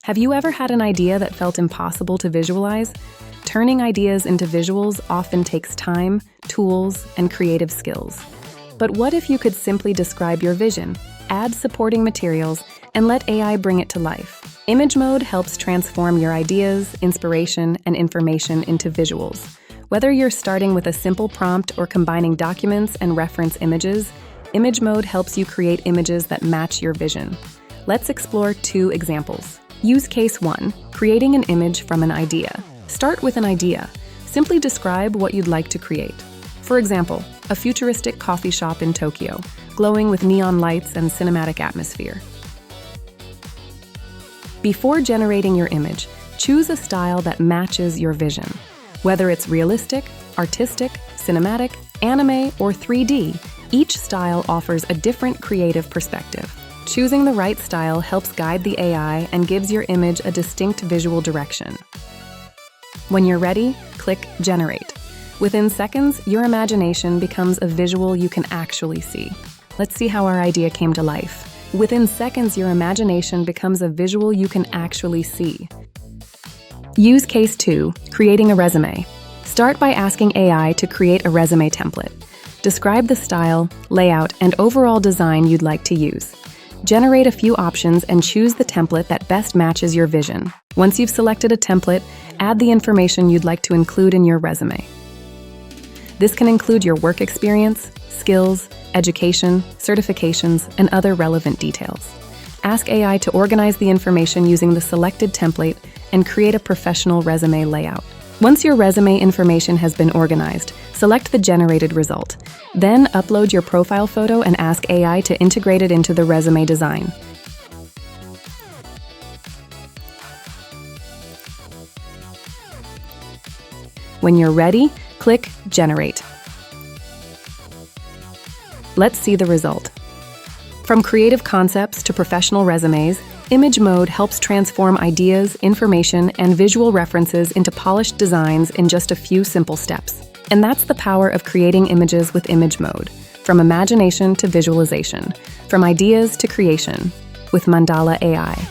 Have you ever had an idea that felt impossible to visualize? Turning ideas into visuals often takes time, tools, and creative skills. But what if you could simply describe your vision, add supporting materials, and let AI bring it to life? Image mode helps transform your ideas, inspiration, and information into visuals. Whether you're starting with a simple prompt or combining documents and reference images, image mode helps you create images that match your vision. Let's explore 2 examples. Use case 1, creating an image from an idea. Start with an idea. Simply describe what you'd like to create. For example, a futuristic coffee shop in Tokyo, glowing with neon lights and cinematic atmosphere. Before generating your image, choose a style that matches your vision. Whether it's realistic, artistic, cinematic, anime, or 3D, each style offers a different creative perspective. Choosing the right style helps guide the AI and gives your image a distinct visual direction. When you're ready, click Generate. Within seconds, your imagination becomes a visual you can actually see. Let's see how our idea came to life. Within seconds, your imagination becomes a visual you can actually see. Use case 2, creating a resume. Start by asking AI to create a resume template. Describe the style, layout, and overall design you'd like to use. Generate a few options and choose the template that best matches your vision. Once you've selected a template, add the information you'd like to include in your resume. This can include your work experience, skills, education, certifications, and other relevant details. Ask AI to organize the information using the selected template and create a professional resume layout. Once your resume information has been organized, select the generated result. Then upload your profile photo and ask AI to integrate it into the resume design. When you're ready, click Generate. Let's see the result. From creative concepts to professional resumes, image mode helps transform ideas, information, and visual references into polished designs in just a few simple steps. And that's the power of creating images with image mode, from imagination to visualization, from ideas to creation, with Mandala AI.